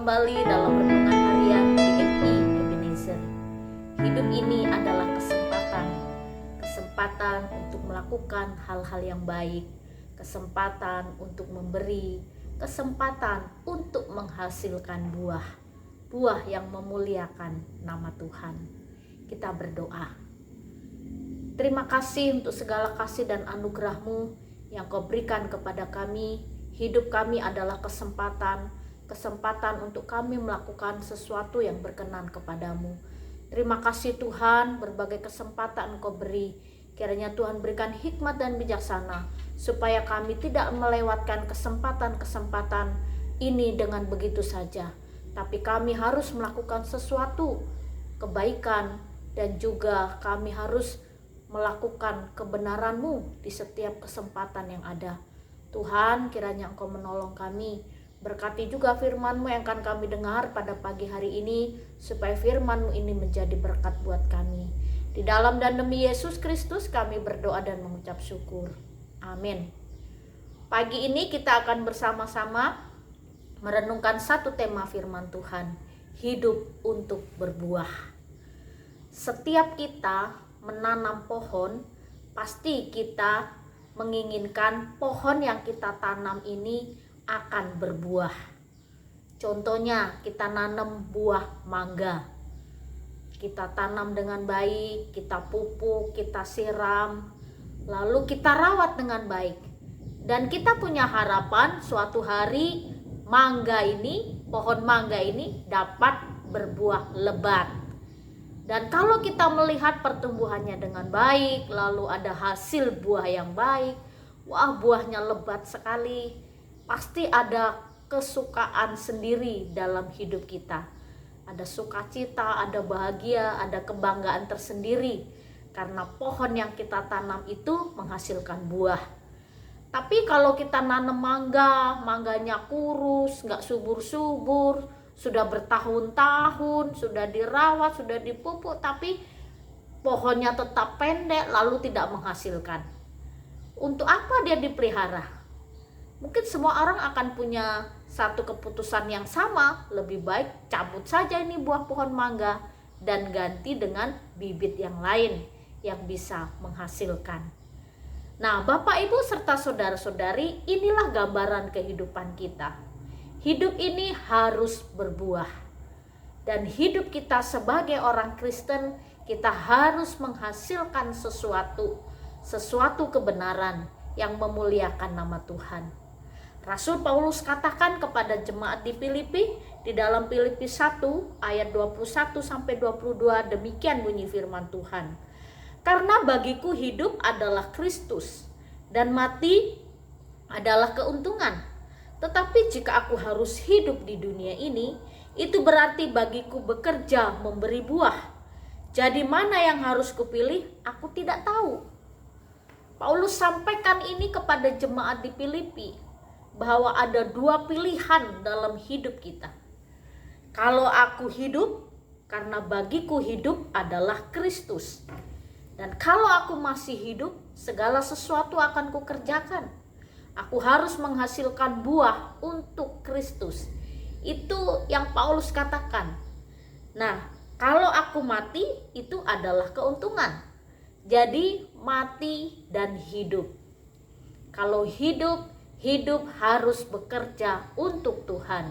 kembali dalam renungan harian GMI Ebenezer. Hidup ini adalah kesempatan untuk melakukan hal-hal yang baik, kesempatan untuk memberi, kesempatan untuk menghasilkan buah yang memuliakan nama Tuhan. Kita berdoa. Terima kasih untuk segala kasih dan anugerah-Mu yang Kau berikan kepada kami. Hidup kami adalah kesempatan untuk kami melakukan sesuatu yang berkenan kepadamu. Terima kasih Tuhan, berbagai kesempatan Engkau beri. Kiranya Tuhan berikan hikmat dan bijaksana, supaya kami tidak melewatkan kesempatan-kesempatan ini dengan begitu saja. Tapi kami harus melakukan sesuatu kebaikan, dan juga kami harus melakukan kebenaran-Mu di setiap kesempatan yang ada. Tuhan, kiranya Engkau menolong kami. Berkati juga firman-Mu yang akan kami dengar pada pagi hari ini, supaya firman-Mu ini menjadi berkat buat kami. Di dalam dan demi Yesus Kristus kami berdoa dan mengucap syukur. Amin. Pagi ini kita akan bersama-sama merenungkan satu tema firman Tuhan, hidup untuk berbuah. Setiap kita menanam pohon, pasti kita menginginkan pohon yang kita tanam ini akan berbuah. Contohnya kita nanam buah mangga. Kita tanam dengan baik, kita pupuk, kita siram, lalu kita rawat dengan baik. Dan kita punya harapan suatu hari pohon mangga ini dapat berbuah lebat. Dan kalau kita melihat pertumbuhannya dengan baik, lalu ada hasil buah yang baik, wah buahnya lebat sekali, pasti ada kesukaan sendiri dalam hidup kita. Ada sukacita, ada bahagia, ada kebanggaan tersendiri, karena pohon yang kita tanam itu menghasilkan buah. Tapi kalau kita nanam mangganya kurus, gak subur-subur, sudah bertahun-tahun, sudah dirawat, sudah dipupuk, tapi pohonnya tetap pendek lalu tidak menghasilkan. Untuk apa dia dipelihara? Mungkin semua orang akan punya satu keputusan yang sama, lebih baik cabut saja ini buah pohon mangga dan ganti dengan bibit yang lain yang bisa menghasilkan. Nah, Bapak Ibu serta saudara-saudari, inilah gambaran kehidupan kita. Hidup ini harus berbuah. Dan hidup kita sebagai orang Kristen, kita harus menghasilkan sesuatu kebenaran yang memuliakan nama Tuhan. Rasul Paulus katakan kepada jemaat di Filipi, di dalam Filipi 1 ayat 21 sampai 22, demikian bunyi firman Tuhan. Karena bagiku hidup adalah Kristus dan mati adalah keuntungan. Tetapi jika aku harus hidup di dunia ini, itu berarti bagiku bekerja memberi buah. Jadi mana yang harus kupilih? Aku tidak tahu. Paulus sampaikan ini kepada jemaat di Filipi, bahwa ada dua pilihan dalam hidup kita. Kalau aku hidup, karena bagiku hidup adalah Kristus. Dan kalau aku masih hidup, segala sesuatu akan kukerjakan. Aku harus menghasilkan buah untuk Kristus. Itu yang Paulus katakan. Nah, kalau aku mati, itu adalah keuntungan. Jadi mati dan hidup. Kalau hidup harus bekerja untuk Tuhan.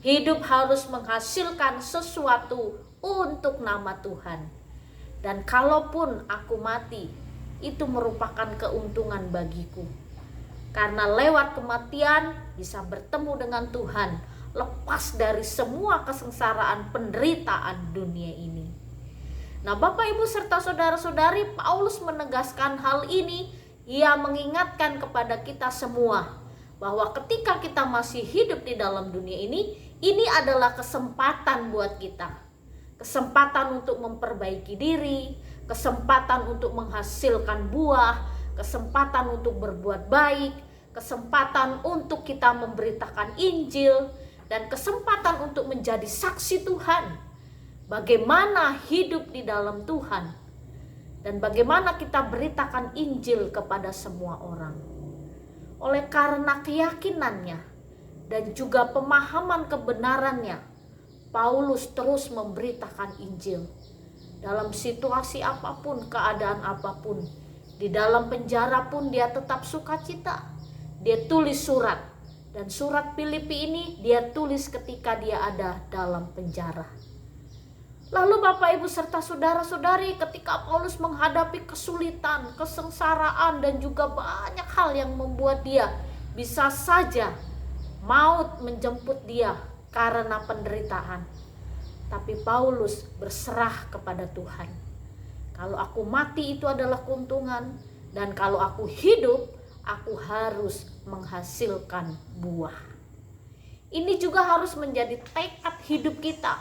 Hidup harus menghasilkan sesuatu untuk nama Tuhan. Dan kalaupun aku mati, itu merupakan keuntungan bagiku. Karena lewat kematian bisa bertemu dengan Tuhan, lepas dari semua kesengsaraan penderitaan dunia ini. Nah, Bapak Ibu serta saudara-saudari, Paulus menegaskan hal ini. Ia mengingatkan kepada kita semua bahwa ketika kita masih hidup di dalam dunia ini adalah kesempatan buat kita. Kesempatan untuk memperbaiki diri, kesempatan untuk menghasilkan buah, kesempatan untuk berbuat baik, kesempatan untuk kita memberitakan Injil, dan kesempatan untuk menjadi saksi Tuhan. Bagaimana hidup di dalam Tuhan, dan bagaimana kita beritakan Injil kepada semua orang. Oleh karena keyakinannya, dan juga pemahaman kebenarannya, Paulus terus memberitakan Injil. Dalam situasi apapun, keadaan apapun, di dalam penjara pun dia tetap sukacita. Dia tulis surat, dan surat Filipi ini dia tulis ketika dia ada dalam penjara. Lalu Bapak Ibu serta saudara-saudari, ketika Paulus menghadapi kesulitan, kesengsaraan, dan juga banyak hal yang membuat dia bisa saja maut menjemput dia karena penderitaan. Tapi Paulus berserah kepada Tuhan. Kalau aku mati itu adalah keuntungan, dan kalau aku hidup, aku harus menghasilkan buah. Ini juga harus menjadi tekad hidup kita,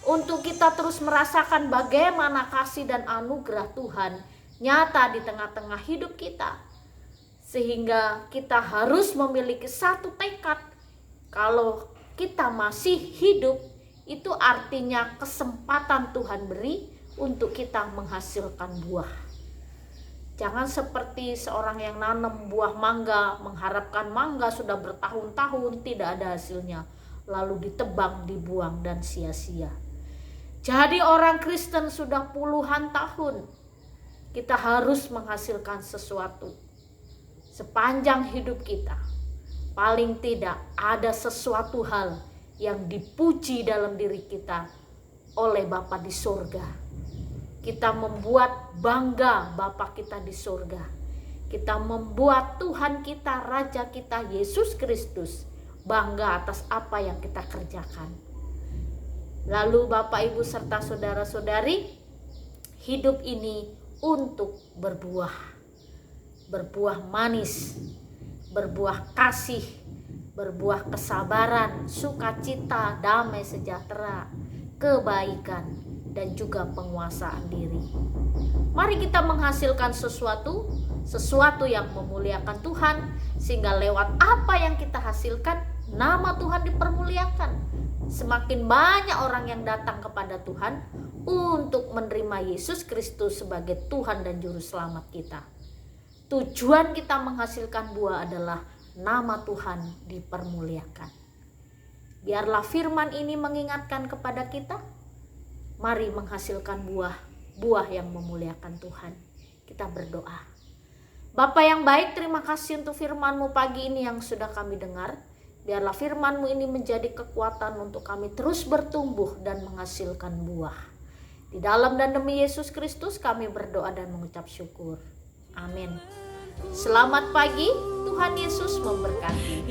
untuk kita terus merasakan bagaimana kasih dan anugerah Tuhan nyata di tengah-tengah hidup kita. Sehingga kita harus memiliki satu tekad, kalau kita masih hidup, itu artinya kesempatan Tuhan beri untuk kita menghasilkan buah. Jangan seperti seorang yang nanam buah mangga, mengharapkan mangga sudah bertahun-tahun tidak ada hasilnya, lalu ditebang, dibuang, dan sia-sia. Jadi orang Kristen sudah puluhan tahun, kita harus menghasilkan sesuatu. Sepanjang hidup kita, paling tidak ada sesuatu hal yang dipuji dalam diri kita oleh Bapa di surga. Kita membuat bangga Bapa kita di surga. Kita membuat Tuhan kita, Raja kita, Yesus Kristus, bangga atas apa yang kita kerjakan. Lalu Bapak Ibu serta saudara-saudari, hidup ini untuk berbuah. Berbuah manis, berbuah kasih, berbuah kesabaran, sukacita, damai sejahtera, kebaikan, dan juga penguasaan diri. Mari kita menghasilkan sesuatu yang memuliakan Tuhan, sehingga lewat apa yang kita hasilkan, nama Tuhan dipermuliakan. Semakin banyak orang yang datang kepada Tuhan untuk menerima Yesus Kristus sebagai Tuhan dan Juru Selamat kita. Tujuan kita menghasilkan buah adalah nama Tuhan dipermuliakan. Biarlah firman ini mengingatkan kepada kita, mari menghasilkan buah yang memuliakan Tuhan. Kita berdoa. Bapa yang baik, terima kasih untuk firman-Mu pagi ini yang sudah kami dengar. Biarlah firman-Mu ini menjadi kekuatan untuk kami terus bertumbuh dan menghasilkan buah. Di dalam dan demi Yesus Kristus kami berdoa dan mengucap syukur. Amin. Selamat pagi, Tuhan Yesus memberkati.